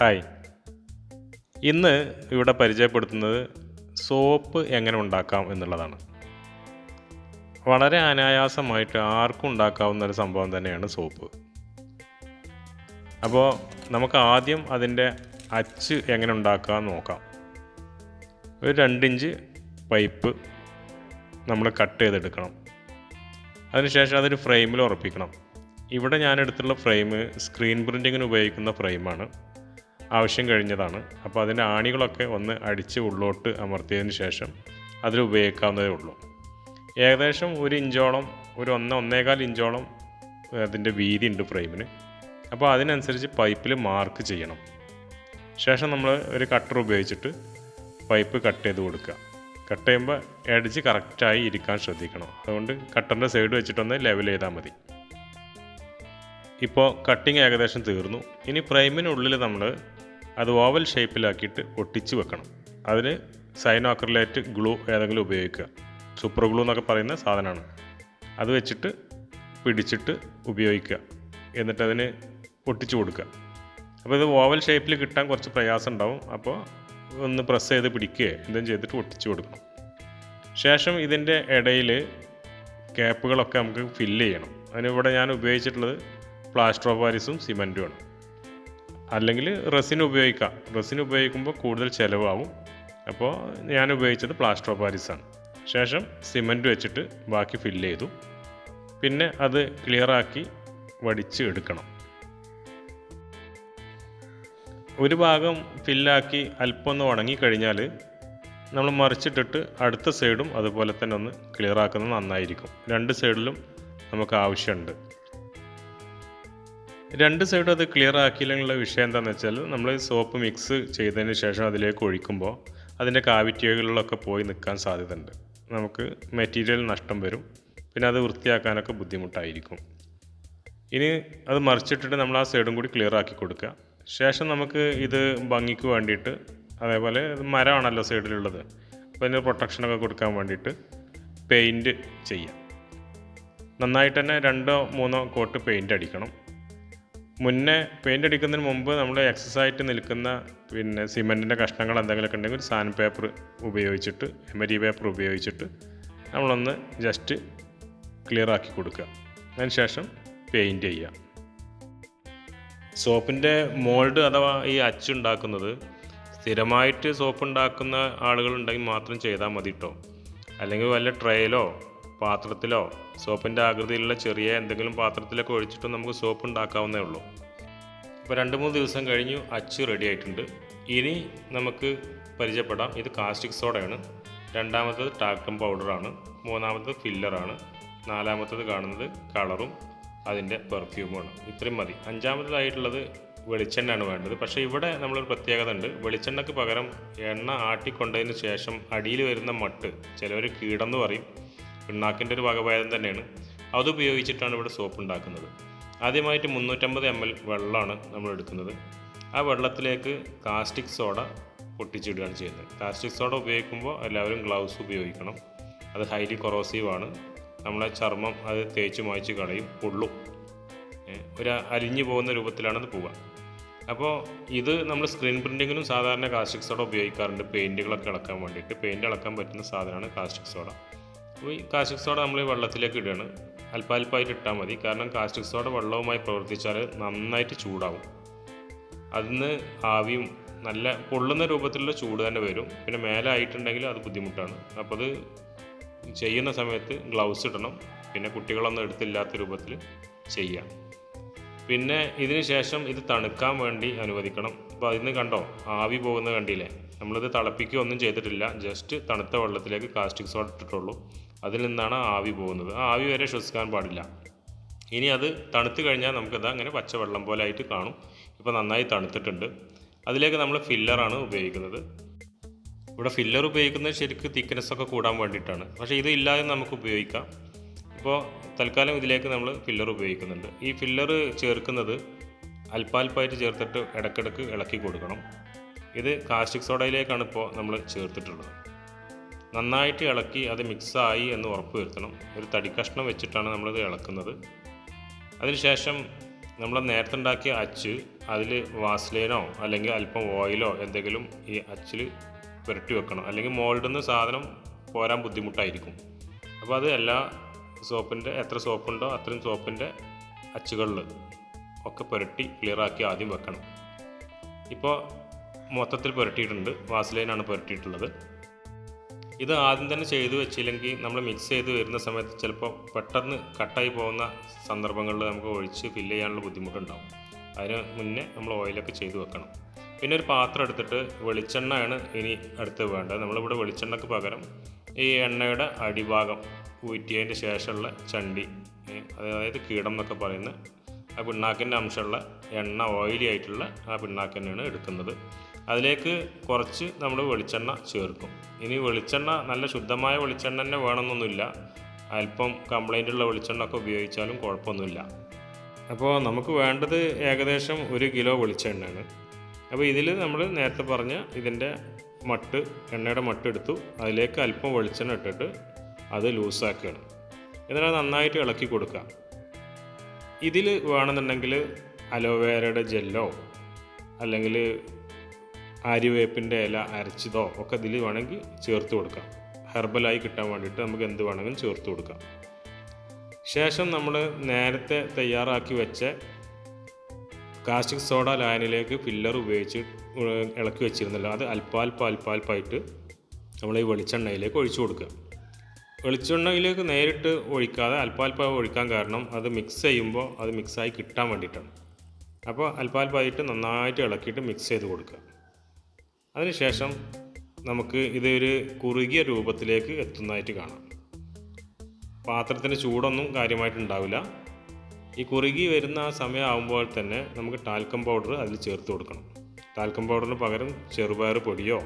Hi, ഇന്ന് ഇവിടെ പരിചയപ്പെടുത്തുന്നത് സോപ്പ് എങ്ങനെ ഉണ്ടാക്കാം എന്നുള്ളതാണ്. വളരെ അനായാസമായിട്ട് ആർക്കും ഉണ്ടാക്കാവുന്ന ഒരു സംഭവം തന്നെയാണ് സോപ്പ്. അപ്പോൾ നമുക്ക് ആദ്യം അതിൻ്റെ അച്ച് എങ്ങനെ ഉണ്ടാക്കാമെന്ന് നോക്കാം. ഒരു 2 ഇഞ്ച് പൈപ്പ് നമ്മൾ കട്ട് ചെയ്തെടുക്കണം. അതിനുശേഷം അതൊരു ഫ്രെയിമിൽ ഉറപ്പിക്കണം. ഇവിടെ ഞാൻ എടുത്തുള്ള ഫ്രെയിം സ്ക്രീൻ പ്രിൻറ്റിങ്ങിന് ഉപയോഗിക്കുന്ന ഫ്രെയിമാണ്. ആവശ്യം കഴിഞ്ഞതാണ്. അപ്പോൾ അതിൻ്റെ ആണികളൊക്കെ ഒന്ന് അടിച്ച് ഉള്ളോട്ട് അമർത്തിയതിന് ശേഷം അതിൽ ഉപയോഗിക്കാവുന്നതേ ഉള്ളൂ. ഏകദേശം 1 ഇഞ്ചോളം, ഒരു 1-1.25 ഇഞ്ചോളം അതിൻ്റെ വീതി ഉണ്ട് ഫ്രെയിമിന്. അപ്പോൾ അതിനനുസരിച്ച് പൈപ്പിൽ മാർക്ക് ചെയ്യണം. ശേഷം നമ്മൾ ഒരു കട്ടർ ഉപയോഗിച്ചിട്ട് പൈപ്പ് കട്ട് ചെയ്ത് കൊടുക്കുക. കട്ട് ചെയ്യുമ്പോൾ എഡ്ജ് കറക്റ്റായി ഇരിക്കാൻ ശ്രദ്ധിക്കണം. അതുകൊണ്ട് കട്ടറിൻ്റെ സൈഡ് വെച്ചിട്ടൊന്ന് ലെവൽ ചെയ്താൽ മതി. ഇപ്പോൾ കട്ടിങ് ഏകദേശം തീർന്നു. ഇനി ഫ്രെയിമിനുള്ളിൽ നമ്മൾ അത് ഓവൽ ഷേപ്പിലാക്കിയിട്ട് ഒട്ടിച്ച് വെക്കണം. അതിന് സൈനോക്രിലേറ്റ് ഗ്ലൂ ഏതെങ്കിലും ഉപയോഗിക്കുക. സൂപ്പർ ഗ്ലൂ എന്നൊക്കെ പറയുന്ന സാധനമാണ്. അത് വെച്ചിട്ട് പിടിച്ചിട്ട് ഉപയോഗിക്കുക. എന്നിട്ട് അതിന് ഒട്ടിച്ച് കൊടുക്കുക. അപ്പോൾ ഇത് ഓവൽ ഷേപ്പിൽ കിട്ടാൻ കുറച്ച് പ്രയാസം ഉണ്ടാവും. അപ്പോൾ ഒന്ന് പ്രസ് ചെയ്ത് പിടിക്കുകയോ എന്തെങ്കിലും ചെയ്തിട്ട് ഒട്ടിച്ച് കൊടുക്കണം. ശേഷം ഇതിൻ്റെ ഇടയിൽ ക്യാപ്പുകളൊക്കെ നമുക്ക് ഫില്ല് ചെയ്യണം. അതിനിവിടെ ഞാൻ ഉപയോഗിച്ചിട്ടുള്ളത് പ്ലാസ്റ്റർ ഓഫ് പാരീസും സിമൻറ്റുമാണ്. അല്ലെങ്കിൽ റെസിൻ ഉപയോഗിക്കാം. റെസിൻ ഉപയോഗിക്കുമ്പോൾ കൂടുതൽ ചിലവാകും. അപ്പോൾ ഞാൻ ഉപയോഗിച്ചത് പ്ലാസ്റ്റർ ഓഫ് പാരീസാണ്. ശേഷം സിമൻറ്റ് വെച്ചിട്ട് ബാക്കി ഫില്ല് ചെയ്തു. പിന്നെ അത് ക്ലിയറാക്കി വടിച്ച് എടുക്കണം. ഒരു ഭാഗം ഫില്ലാക്കി അല്പം ഒന്ന് ഉണങ്ങിക്കഴിഞ്ഞാൽ നമ്മൾ മറിച്ചിട്ടിട്ട് അടുത്ത സൈഡും അതുപോലെ തന്നെ ഒന്ന് ക്ലിയറാക്കുന്നത് നന്നായിരിക്കും. 2 സൈഡിലും നമുക്ക് ആവശ്യമുണ്ട്. 2 സൈഡും അത് ക്ലിയർ ആക്കിയില്ലെങ്കിലുള്ള വിഷയം എന്താണെന്ന് വെച്ചാൽ, നമ്മൾ സോപ്പ് മിക്സ് ചെയ്തതിന് ശേഷം അതിലേക്ക് ഒഴിക്കുമ്പോൾ അതിൻ്റെ കാവിറ്റികളിലൊക്കെ പോയി നിൽക്കാൻ സാധ്യതയുണ്ട്. നമുക്ക് മെറ്റീരിയൽ നഷ്ടം വരും. പിന്നെ അത് വൃത്തിയാക്കാനൊക്കെ ബുദ്ധിമുട്ടായിരിക്കും. ഇനി അത് മറിച്ചിട്ടിട്ട് നമ്മൾ ആ സൈഡും കൂടി ക്ലിയർ ആക്കി കൊടുക്കുക. ശേഷം നമുക്ക് ഇത് ഭംഗിക്ക് വേണ്ടിയിട്ട്, അതേപോലെ മരമാണല്ലോ സൈഡിലുള്ളത്, അപ്പോൾ അതിന് പ്രൊട്ടക്ഷനൊക്കെ കൊടുക്കാൻ വേണ്ടിയിട്ട് പെയിൻറ്റ് ചെയ്യാം. നന്നായിട്ട് തന്നെ 2-3 കോട്ട് പെയിൻറ്റ് അടിക്കണം. മുന്നേ പെയിൻ്റ് അടിക്കുന്നതിന് മുമ്പ് നമ്മൾ എക്സസൈറ്റ് നിൽക്കുന്ന സിമൻറ്റിൻ്റെ കഷ്ണങ്ങൾ എന്തെങ്കിലുമൊക്കെ ഉണ്ടെങ്കിൽ സാൻഡ് പേപ്പർ ഉപയോഗിച്ചിട്ട്, എമരി പേപ്പർ ഉപയോഗിച്ചിട്ട് നമ്മളൊന്ന് ജസ്റ്റ് ക്ലിയർ ആക്കി കൊടുക്കുക. അതിനുശേഷം പെയിൻറ്റ് ചെയ്യുക. സോപ്പിൻ്റെ മോൾഡ് അഥവാ ഈ അച്ചുണ്ടാക്കുന്നത് സ്ഥിരമായിട്ട് സോപ്പ് ഉണ്ടാക്കുന്ന ആളുകളുണ്ടെങ്കിൽ മാത്രം ചെയ്താൽ മതി കേട്ടോ. അല്ലെങ്കിൽ വല്ല ട്രേയിലോ പാത്രത്തിലോ സോപ്പിൻ്റെ ആകൃതിയിലുള്ള ചെറിയ എന്തെങ്കിലും പാത്രത്തിലൊക്കെ ഒഴിച്ചിട്ട് നമുക്ക് സോപ്പ് ഉണ്ടാക്കാവുന്നേ ഉള്ളൂ. ഇപ്പോൾ 2-3 ദിവസം കഴിഞ്ഞു, അച്ച് റെഡി ആയിട്ടുണ്ട്. ഇനി നമുക്ക് പരിചയപ്പെടാം. ഇത് കാസ്റ്റിക് സോഡയാണ്, 2ാമത്തത് ടാൽക്കം പൗഡറാണ്, 3ാമത്തത് ഫില്ലറാണ്, 4ാമത്തത് കാണുന്നത് കളറും അതിൻ്റെ പെർഫ്യൂമാണ്. ഇത്രയും മതി. 5ാമത്തതായിട്ടുള്ളത് വെളിച്ചെണ്ണയാണ് വേണ്ടത്. പക്ഷേ ഇവിടെ നമ്മളൊരു പ്രത്യേകത ഉണ്ട്. വെളിച്ചെണ്ണയ്ക്ക് പകരം എണ്ണ ആട്ടിക്കൊണ്ടതിന് ശേഷം അടിയിൽ വരുന്ന മട്ട്, ചിലവർ കീടെന്ന് പറയും, പിണ്ണാക്കിൻ്റെ ഒരു വകഭേദം തന്നെയാണ്, അതുപയോഗിച്ചിട്ടാണ് ഇവിടെ സോപ്പ് ഉണ്ടാക്കുന്നത്. ആദ്യമായിട്ട് 350 ml വെള്ളമാണ് നമ്മൾ എടുക്കുന്നത്. ആ വെള്ളത്തിലേക്ക് കാസ്റ്റിക് സോഡ പൊട്ടിച്ചിടുകയാണ് ചെയ്യുന്നത്. കാസ്റ്റിക് സോഡ ഉപയോഗിക്കുമ്പോൾ എല്ലാവരും ഗ്ലൗസ് ഉപയോഗിക്കണം. അത് ഹൈലി കൊറോസീവാണ്. നമ്മളെ ചർമ്മം അത് തേച്ച് മായ്ച്ച് കളയും, പൊള്ളും, ഒരു അലിഞ്ഞു പോകുന്ന രൂപത്തിലാണത് പോവുക. അപ്പോൾ ഇത് നമ്മൾ സ്ക്രീൻ പ്രിൻറ്റിങ്ങിനും സാധാരണ കാസ്റ്റിക് സോഡ ഉപയോഗിക്കാറുണ്ട്. പെയിൻറ്റുകളൊക്കെ ഇളക്കാൻ വേണ്ടിയിട്ട്. പെയിൻറ്റ് ഇളക്കാൻ പറ്റുന്ന സാധനമാണ് കാസ്റ്റിക് സോഡ. അപ്പോൾ ഈ കാസ്റ്റിക് സോഡ നമ്മൾ വെള്ളത്തിലേക്ക് ഇടുകയാണ്. അല്പാൽപ്പായിട്ട് ഇട്ടാൽ മതി. കാരണം കാസ്റ്റിക് സോഡ വെള്ളവുമായി പ്രവർത്തിച്ചാൽ നന്നായിട്ട് ചൂടാവും. അതിന് ആവിയും നല്ല പൊള്ളുന്ന രൂപത്തിലുള്ള ചൂട് തന്നെ വരും. പിന്നെ മേലെ ആയിട്ടുണ്ടെങ്കിൽ അത് ബുദ്ധിമുട്ടാണ്. അപ്പോൾ അത് ചെയ്യുന്ന സമയത്ത് ഗ്ലൗസ് ഇടണം. പിന്നെ കുട്ടികളൊന്നും എടുത്തില്ലാത്ത രൂപത്തിൽ ചെയ്യാം. പിന്നെ ഇതിന് ശേഷം ഇത് തണുക്കാൻ വേണ്ടി അനുവദിക്കണം. അപ്പോൾ അതിന് കണ്ടോ ആവി പോകുന്നത് കണ്ടില്ലേ? നമ്മളിത് തിളപ്പിക്കുകയൊന്നും ചെയ്തിട്ടില്ല. ജസ്റ്റ് തണുത്ത വെള്ളത്തിലേക്ക് കാസ്റ്റിക് സോഡ ഇട്ടിട്ടുള്ളൂ. അതിൽ നിന്നാണ് ആവി പോകുന്നത്. ആ ആവി വരെ ശ്വസിക്കാൻ പാടില്ല. ഇനി അത് തണുത്ത് കഴിഞ്ഞാൽ നമുക്കത് അങ്ങനെ പച്ചവെള്ളം പോലെ ആയിട്ട് കാണും. ഇപ്പോൾ നന്നായി തണുത്തിട്ടുണ്ട്. അതിലേക്ക് നമ്മൾ ഫില്ലറാണ് ഉപയോഗിക്കുന്നത്. ഇവിടെ ഫില്ലർ ഉപയോഗിക്കുന്നത് ശരിക്കും തിക്നെസ്സൊക്കെ കൂടാൻ വേണ്ടിയിട്ടാണ്. പക്ഷേ ഇത് ഇല്ലാതെ നമുക്ക് ഉപയോഗിക്കാം. ഇപ്പോൾ തൽക്കാലം ഇതിലേക്ക് നമ്മൾ ഫില്ലർ ഉപയോഗിക്കുന്നുണ്ട്. ഈ ഫില്ലർ ചേർക്കുന്നത് അല്പാൽപ്പായിട്ട് ചേർത്തിട്ട് ഇടയ്ക്കിടയ്ക്ക് ഇളക്കി കൊടുക്കണം. ഇത് കാസ്റ്റിക് സോഡയിലേക്കാണ് ഇപ്പോൾ നമ്മൾ ചേർത്തിട്ടുള്ളത്. നന്നായിട്ട് ഇളക്കി അത് മിക്സായി എന്ന് ഉറപ്പ് വരുത്തണം. ഒരു തടിക്കഷ്ണം വെച്ചിട്ടാണ് നമ്മളിത് ഇളക്കുന്നത്. അതിനുശേഷം നമ്മൾ നേരത്തെ ഉണ്ടാക്കിയ അച്ച് അതിൽ വാസ്ലൈനോ അല്ലെങ്കിൽ അല്പം ഓയിലോ എന്തെങ്കിലും ഈ അച്ചിൽ പുരട്ടി വെക്കണം. അല്ലെങ്കിൽ മോൾഡിൽ നിന്ന് സാധനം പോരാൻ ബുദ്ധിമുട്ടായിരിക്കും. അപ്പോൾ അത് എല്ലാ സോപ്പിൻ്റെ എത്ര സോപ്പുണ്ടോ അത്രയും സോപ്പിൻ്റെ അച്ചുകളിൽ ഒക്കെ പുരട്ടി ക്ലിയറാക്കി ആദ്യം വെക്കണം. ഇപ്പോൾ മൊത്തത്തിൽ പുരട്ടിയിട്ടുണ്ട്, വാസ്ലൈനാണ് പുരട്ടിയിട്ടുള്ളത്. ഇത് ആദ്യം തന്നെ ചെയ്തു വെച്ചില്ലെങ്കിൽ നമ്മൾ മിക്സ് ചെയ്ത് വരുന്ന സമയത്ത് ചിലപ്പോൾ പെട്ടെന്ന് കട്ടായി പോകുന്ന സന്ദർഭങ്ങളിൽ നമുക്ക് ഒഴിച്ച് ഫില്ല് ചെയ്യാനുള്ള ബുദ്ധിമുട്ടുണ്ടാകും. അതിന് മുന്നേ നമ്മൾ ഓയിലൊക്കെ ചെയ്ത് വെക്കണം. പിന്നെ ഒരു പാത്രം എടുത്തിട്ട് വെളിച്ചെണ്ണയാണ് ഇനി അടുത്ത് വേണ്ടത്. നമ്മളിവിടെ വെളിച്ചെണ്ണയ്ക്ക് പകരം ഈ എണ്ണയുടെ അടിഭാഗം ഊറ്റിയതിൻ്റെ ശേഷമുള്ള ചണ്ടി, അതായത് കീടം എന്നൊക്കെ പറയുന്ന ആ പിണ്ണാക്കിൻ്റെ അംശമുള്ള എണ്ണ, ഓയിലി ആയിട്ടുള്ള ആ പിണ്ണാക്ക് തന്നെയാണ് എടുക്കുന്നത്. അതിലേക്ക് കുറച്ച് നമ്മൾ വെളിച്ചെണ്ണ ചേർക്കും. ഇനി വെളിച്ചെണ്ണ നല്ല ശുദ്ധമായ വെളിച്ചെണ്ണ തന്നെ വേണമെന്നൊന്നുമില്ല, അല്പം കംപ്ലൈൻറ്റുള്ള വെളിച്ചെണ്ണ ഒക്കെ ഉപയോഗിച്ചാലും കുഴപ്പമൊന്നുമില്ല. അപ്പോൾ നമുക്ക് വേണ്ടത് ഏകദേശം 1 കിലോ വെളിച്ചെണ്ണയാണ്. അപ്പോൾ ഇതിൽ നമ്മൾ നേരത്തെ പറഞ്ഞ ഇതിൻ്റെ മട്ട്, എണ്ണയുടെ മട്ട് എടുത്തു, അതിലേക്ക് അല്പം വെളിച്ചെണ്ണ ഇട്ടിട്ട് അത് ലൂസാക്കുകയാണ്. എന്നിട്ട് നന്നായിട്ട് ഇളക്കി കൊടുക്കുക. ഇതിൽ വേണമെന്നുണ്ടെങ്കിൽ അലോവേരയുടെ ജെല്ലോ അല്ലെങ്കിൽ ആര്യവേപ്പിൻ്റെ ഇല അരച്ചതോ ഒക്കെ ഇതിൽ വേണമെങ്കിൽ ചേർത്ത് കൊടുക്കാം. ഹെർബലായി കിട്ടാൻ വേണ്ടിയിട്ട് നമുക്ക് എന്ത് വേണമെങ്കിലും ചേർത്ത് കൊടുക്കാം. ശേഷം നമ്മൾ നേരത്തെ തയ്യാറാക്കി വെച്ച കാസ്റ്റിക് സോഡ ലായനിലേക്ക് ഫില്ലർ ഉപയോഗിച്ച് ഇളക്കി വെച്ചിരുന്നല്ലോ, അത് അല്പാൽപ്പായിട്ട് നമ്മൾ ഈ വെളിച്ചെണ്ണയിലേക്ക് ഒഴിച്ചു കൊടുക്കുക. വെളിച്ചെണ്ണയിലേക്ക് നേരിട്ട് ഒഴിക്കാതെ അല്പാൽപ്പം ഒഴിക്കാൻ കാരണം അത് മിക്സ് ചെയ്യുമ്പോൾ അത് മിക്സായി കിട്ടാൻ വേണ്ടിയിട്ടാണ്. അപ്പോൾ അല്പാൽപ്പായിട്ട് നന്നായിട്ട് ഇളക്കിയിട്ട് മിക്സ് ചെയ്ത് കൊടുക്കുക. അതിനുശേഷം നമുക്ക് ഇതൊരു കുറുകിയ രൂപത്തിലേക്ക് എത്തുന്നതായിട്ട് കാണാം. പാത്രത്തിന് ചൂടൊന്നും കാര്യമായിട്ടുണ്ടാവില്ല. ഈ കുറുകി വരുന്ന ആ സമയമാകുമ്പോൾ തന്നെ നമുക്ക് ടാൽക്കം പൗഡർ അതിൽ ചേർത്ത് കൊടുക്കണം. ടാൽക്കം പൗഡറിന് പകരം ചെറുപയർ പൊടിയോ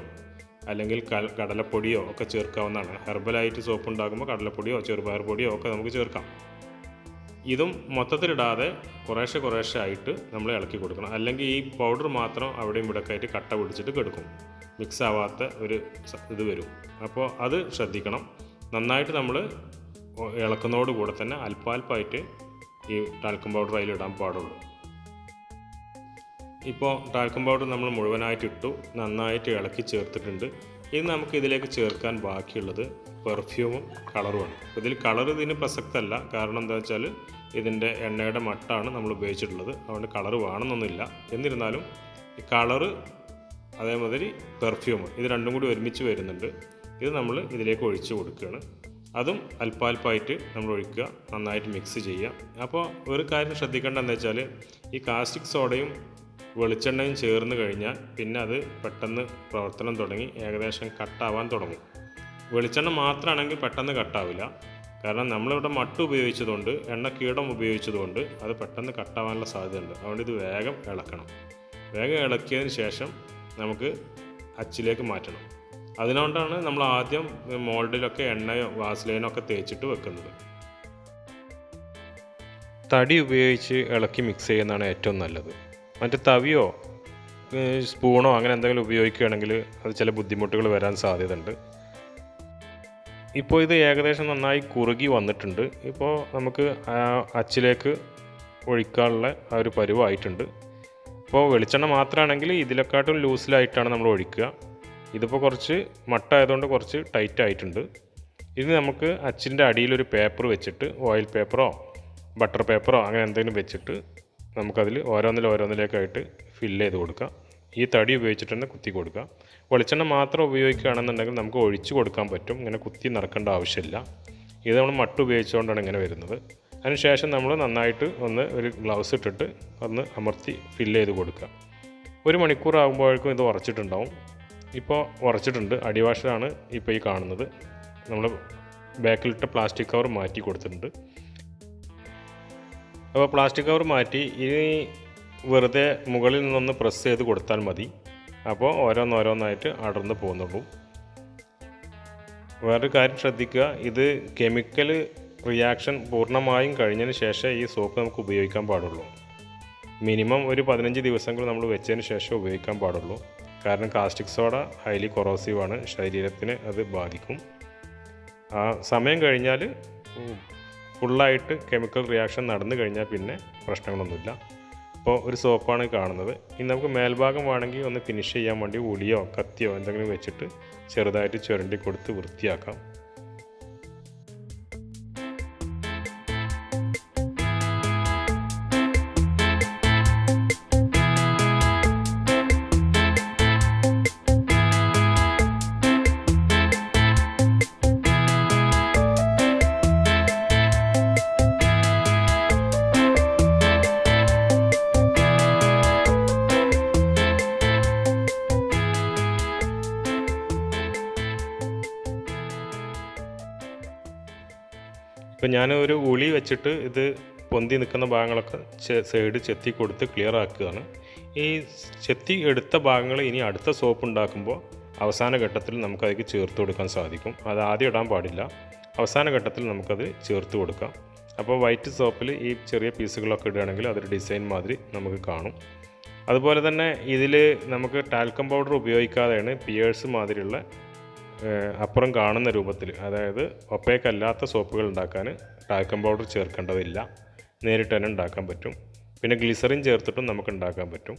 അല്ലെങ്കിൽ കടലപ്പൊടിയോ ഒക്കെ ചേർക്കാവുന്നതാണ്. ഹെർബലായിട്ട് സോപ്പ് ഉണ്ടാക്കുമ്പോൾ കടലപ്പൊടിയോ ചെറുപയർ പൊടിയോ ഒക്കെ നമുക്ക് ചേർക്കാം. ഇതും മൊത്തത്തിലിടാതെ കുറേശ്ശെ ആയിട്ട് നമ്മൾ ഇളക്കി കൊടുക്കണം. അല്ലെങ്കിൽ ഈ പൗഡർ മാത്രം അവിടെയും ഇവിടെയൊക്കെ ആയിട്ട് കട്ട പിടിച്ചിട്ട് കിടക്കും, മിക്സ് ആവാത്ത ഒരു ഇത് വരും. അപ്പോൾ അത് ശ്രദ്ധിക്കണം. നന്നായിട്ട് നമ്മൾ ഇളക്കുന്നതോട് കൂടെ തന്നെ അല്പാൽപ്പായിട്ട് ഈ ടാൽക്കം പൗഡർ അതിലിടാൻ പാടുള്ളൂ. ഇപ്പോൾ ടാൽക്കം പൗഡർ നമ്മൾ മുഴുവനായിട്ട് ഇട്ടു, നന്നായിട്ട് ഇളക്കി ചേർത്തിട്ടുണ്ട്. ഇനി നമുക്ക് ഇതിലേക്ക് ചേർക്കാൻ ബാക്കിയുള്ളത് പെർഫ്യൂമും കളറുമാണ്. ഇതിൽ കളർ ഇതിന് പ്രസക്തമല്ല, കാരണം എന്താ വെച്ചാൽ ഇതിൻ്റെ എണ്ണയുടെ മട്ടാണ് നമ്മൾ ഉപയോഗിച്ചിട്ടുള്ളത്, അതുകൊണ്ട് കളർ വേണമെന്നൊന്നുമില്ല. എന്നിരുന്നാലും ഈ കളറ് അതേമാതിരി പെർഫ്യൂം ഇത് രണ്ടും കൂടി ഒരുമിച്ച് വരുന്നുണ്ട്. ഇത് നമ്മൾ ഇതിലേക്ക് ഒഴിച്ച് കൊടുക്കുകയാണ്. അതും അല്പാൽപ്പായിട്ട് നമ്മൾ ഒഴിക്കുക, നന്നായിട്ട് മിക്സ് ചെയ്യുക. അപ്പോൾ ഒരു കാര്യം ശ്രദ്ധിക്കേണ്ടത് എന്താ വെച്ചാൽ ഈ കാസ്റ്റിക് സോഡയും വെളിച്ചെണ്ണയും ചേർന്ന് കഴിഞ്ഞാൽ പിന്നെ അത് പെട്ടെന്ന് പ്രവർത്തനം തുടങ്ങി ഏകദേശം കട്ടാവാൻ തുടങ്ങും. വെളിച്ചെണ്ണ മാത്രമാണെങ്കിൽ പെട്ടെന്ന് കട്ടാവില്ല, കാരണം നമ്മളിവിടെ മട്ട് ഉപയോഗിച്ചതുകൊണ്ട്, എണ്ണ കീടം ഉപയോഗിച്ചതുകൊണ്ട് അത് പെട്ടെന്ന് കട്ടാവാനുള്ള സാധ്യതയുണ്ട്. അതുകൊണ്ട് ഇത് വേഗം ഇളക്കണം. വേഗം ഇളക്കിയതിന് ശേഷം നമുക്ക് അച്ചിലേക്ക് മാറ്റണം. അതിനുകൊണ്ടാണ് നമ്മൾ ആദ്യം മോൾഡിലൊക്കെ എണ്ണയോ വാസ്ലൈനോ ഒക്കെ തേച്ചിട്ട് വെക്കുന്നത്. തടി ഉപയോഗിച്ച് ഇളക്കി മിക്സ് ചെയ്യുന്നതാണ് ഏറ്റവും നല്ലത്. മറ്റേ തവിയോ സ്പൂണോ അങ്ങനെ എന്തെങ്കിലും ഉപയോഗിക്കുകയാണെങ്കിൽ അത് ചില ബുദ്ധിമുട്ടുകൾ വരാൻ സാധ്യതയുണ്ട്. ഇപ്പോൾ ഇത് ഏകദേശം നന്നായി കുറുകി വന്നിട്ടുണ്ട്. ഇപ്പോൾ നമുക്ക് അച്ചിലേക്ക് ഒഴിക്കാനുള്ള ആ ഒരു പരുവായിട്ടുണ്ട്. ഇപ്പോൾ വെളിച്ചെണ്ണ മാത്രമാണെങ്കിൽ ഇതിലെക്കാട്ടും ലൂസിലായിട്ടാണ് നമ്മൾ ഒഴിക്കുക. ഇതിപ്പോൾ കുറച്ച് മട്ടായതുകൊണ്ട് കുറച്ച് ടൈറ്റ് ആയിട്ടുണ്ട്. ഇനി നമുക്ക് അച്ചിൻ്റെ അടിയിലൊരു പേപ്പർ വെച്ചിട്ട്, ഓയിൽ പേപ്പറോ ബട്ടർ പേപ്പറോ അങ്ങനെ എന്തെങ്കിലും വെച്ചിട്ട് നമുക്കതിൽ ഓരോന്നിലേക്കായിട്ട് ഫില്ല് ചെയ്ത് കൊടുക്കാം. ഈ തടി ഉപയോഗിച്ചിട്ട് തന്നെ കുത്തി കൊടുക്കുക. വെളിച്ചെണ്ണ മാത്രം ഉപയോഗിക്കുകയാണെന്നുണ്ടെങ്കിൽ നമുക്ക് ഒഴിച്ച് കൊടുക്കാൻ പറ്റും, ഇങ്ങനെ കുത്തി നിറക്കേണ്ട ആവശ്യമില്ല. ഇത് നമ്മൾ മട്ട് ഉപയോഗിച്ചുകൊണ്ടാണ് ഇങ്ങനെ വരുന്നത്. അതിനുശേഷം നമ്മൾ നന്നായിട്ട് ഒരു ഗ്ലൗസ് ഇട്ടിട്ട് ഒന്ന് അമർത്തി ഫില്ല് ചെയ്ത് കൊടുക്കുക. 1 മണിക്കൂർ ആകുമ്പോഴേക്കും ഇത് ഉറച്ചിട്ടുണ്ടാവും. ഇപ്പോൾ ഉറച്ചിട്ടുണ്ട്. അടിവാഷാണ് ഇപ്പോൾ ഈ കാണുന്നത്. നമ്മൾ ബാക്കിലിട്ട പ്ലാസ്റ്റിക് കവർ മാറ്റി കൊടുത്തിട്ടുണ്ട്. അപ്പോൾ പ്ലാസ്റ്റിക് കവർ മാറ്റി ഇനി വെറുതെ മുകളിൽ നിന്നൊന്ന് പ്രസ് ചെയ്ത് കൊടുത്താൽ മതി. അപ്പോൾ ഓരോന്നായിട്ട് അടർന്ന് പോകുന്നുള്ളൂ. വേറൊരു കാര്യം ശ്രദ്ധിക്കുക, ഇത് കെമിക്കൽ റിയാക്ഷൻ പൂർണ്ണമായും കഴിഞ്ഞതിന് ശേഷം ഈ സോപ്പ് നമുക്ക് ഉപയോഗിക്കാൻ പാടുള്ളൂ. മിനിമം ഒരു 15 ദിവസങ്ങൾ നമ്മൾ വെച്ചതിന് ശേഷം ഉപയോഗിക്കാൻ പാടുള്ളൂ. കാരണം കാസ്റ്റിക് സോഡ ഹൈലി കൊറോസീവാണ്, ശരീരത്തിന് അത് ബാധിക്കും. ആ സമയം കഴിഞ്ഞാൽ ഫുള്ളായിട്ട് കെമിക്കൽ റിയാക്ഷൻ നടന്നു കഴിഞ്ഞാൽ പിന്നെ പ്രശ്നങ്ങളൊന്നുമില്ല. അപ്പോൾ ഒരു സോപ്പാണ് കാണുന്നത്. ഇനി നമുക്ക് മേൽഭാഗം വേണമെങ്കിൽ ഒന്ന് ഫിനിഷ് ചെയ്യാൻ വേണ്ടി ഉളിയോ കത്തിയോ എന്തെങ്കിലും വെച്ചിട്ട് ചെറുതായിട്ട് ചുരണ്ടി കൊടുത്ത് വൃത്തിയാക്കാം. ഇപ്പം ഞാൻ ഒരു ഉളി വെച്ചിട്ട് ഇത് പൊന്തി നിൽക്കുന്ന ഭാഗങ്ങളൊക്കെ സൈഡ് ചെത്തി കൊടുത്ത് ക്ലിയർ ആക്കുകയാണ്. ഈ ചെത്തി എടുത്ത ഭാഗങ്ങൾ ഇനി അടുത്ത സോപ്പ് ഉണ്ടാക്കുമ്പോൾ അവസാന ഘട്ടത്തിൽ നമുക്കതിലേക്ക് ചേർത്ത് കൊടുക്കാൻ സാധിക്കും. അത് ആദ്യം ഇടാൻ പാടില്ല, അവസാന ഘട്ടത്തിൽ നമുക്കത് ചേർത്ത് കൊടുക്കാം. അപ്പോൾ വൈറ്റ് സോപ്പിൽ ഈ ചെറിയ പീസുകളൊക്കെ ഇടുകയാണെങ്കിൽ അതൊരു ഡിസൈൻ മാതിരി നമുക്ക് കാണും. അതുപോലെ തന്നെ ഇതിൽ നമുക്ക് ടാൽക്കം പൗഡർ ഉപയോഗിക്കാതെയാണ് പിയേഴ്സ് മാതിരിയുള്ള അപ്പുറം കാണുന്ന രൂപത്തിൽ, അതായത് ഒപ്പേക്കല്ലാത്ത സോപ്പുകൾ ഉണ്ടാക്കാൻ ടാൽക്കം പൗഡർ ചേർക്കേണ്ടതില്ല, നേരിട്ട് തന്നെ ഉണ്ടാക്കാൻ പറ്റും. പിന്നെ ഗ്ലിസറിൻ ചേർത്തിട്ടും നമുക്ക് ഉണ്ടാക്കാൻ പറ്റും.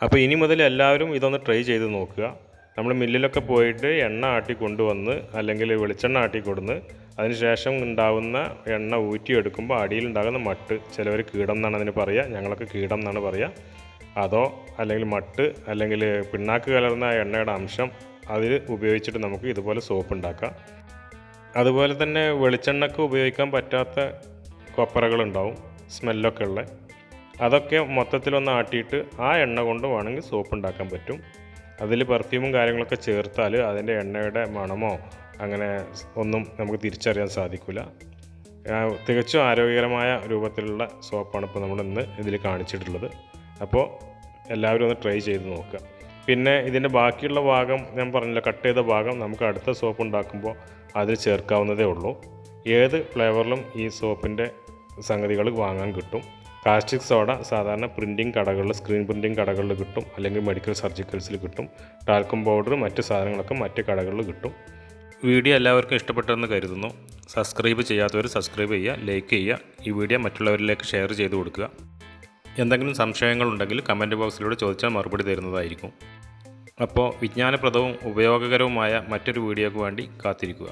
അപ്പോൾ ഇനി മുതൽ എല്ലാവരും ഇതൊന്ന് ട്രൈ ചെയ്ത് നോക്കുക. നമ്മൾ മില്ലിലൊക്കെ പോയിട്ട് എണ്ണ ആട്ടി കൊണ്ടുവന്ന് അല്ലെങ്കിൽ വെളിച്ചെണ്ണ ആട്ടി കൊടുന്ന് അതിനുശേഷം ഉണ്ടാകുന്ന എണ്ണ ഊറ്റിയെടുക്കുമ്പോൾ അടിയിലുണ്ടാകുന്ന മട്ട്, ചിലവർ കീടം എന്നാണ് അതിന് പറയുക, ഞങ്ങളൊക്കെ കീടം എന്നാണ് പറയുക. അതോ അല്ലെങ്കിൽ മട്ട് അല്ലെങ്കിൽ പിണ്ണാക്ക് കലർന്ന എണ്ണയുടെ അംശം അതിൽ ഉപയോഗിച്ചിട്ട് നമുക്ക് ഇതുപോലെ സോപ്പ് ഉണ്ടാക്കാം. അതുപോലെ തന്നെ വെളിച്ചെണ്ണക്ക് ഉപയോഗിക്കാൻ പറ്റാത്ത കൊപ്പറകളുണ്ടാവും, സ്മെല്ലൊക്കെ ഉള്ള, അതൊക്കെ മൊത്തത്തിലൊന്ന് ആട്ടിയിട്ട് ആ എണ്ണ കൊണ്ട് വേണമെങ്കിൽ സോപ്പ് ഉണ്ടാക്കാൻ പറ്റും. അതിൽ പെർഫ്യൂമും കാര്യങ്ങളൊക്കെ ചേർത്താൽ അതിൻ്റെ എണ്ണയുടെ മണമോ അങ്ങനെ ഒന്നും നമുക്ക് തിരിച്ചറിയാൻ സാധിക്കില്ല. തികച്ചും ആരോഗ്യകരമായ രൂപത്തിലുള്ള സോപ്പാണ് ഇപ്പോൾ നമ്മൾ ഇന്ന് ഇതിൽ കാണിച്ചിട്ടുള്ളത്. അപ്പോൾ എല്ലാവരും ഒന്ന് ട്രൈ ചെയ്ത് നോക്കുക. പിന്നെ ഇതിൻ്റെ ബാക്കിയുള്ള ഭാഗം ഞാൻ പറഞ്ഞില്ല, കട്ട് ചെയ്ത ഭാഗം നമുക്ക് അടുത്ത സോപ്പ് ഉണ്ടാക്കുമ്പോൾ അതിൽ ചേർക്കാവുന്നതേ ഉള്ളൂ. ഏത് ഫ്ലേവറിലും ഈ സോപ്പിൻ്റെ സംഗതികൾ വാങ്ങാൻ കിട്ടും. കാസ്റ്റിക് സോഡ സാധാരണ പ്രിൻറ്റിങ് കടകളിൽ, സ്ക്രീൻ പ്രിൻറ്റിങ് കടകളിൽ കിട്ടും, അല്ലെങ്കിൽ മെഡിക്കൽ സർജിക്കൽസിൽ കിട്ടും. ടാൽക്കം പൗഡർ മറ്റ് സാധനങ്ങളൊക്കെ മറ്റ് കടകളിൽ കിട്ടും. വീഡിയോ എല്ലാവർക്കും ഇഷ്ടപ്പെട്ടെന്ന് കരുതുന്നു. സബ്സ്ക്രൈബ് ചെയ്യാത്തവർ സബ്സ്ക്രൈബ് ചെയ്യുക, ലൈക്ക് ചെയ്യുക, ഈ വീഡിയോ മറ്റുള്ളവരിലേക്ക് ഷെയർ ചെയ്ത് കൊടുക്കുക. എന്തെങ്കിലും സംശയങ്ങളുണ്ടെങ്കിൽ കമൻറ്റ് ബോക്സിലൂടെ ചോദിച്ചാൽ മറുപടി തരുന്നതായിരിക്കും. അപ്പോൾ വിജ്ഞാനപ്രദവും ഉപയോഗകരവുമായ മറ്റൊരു വീഡിയോയ്ക്ക് വേണ്ടി കാത്തിരിക്കുക.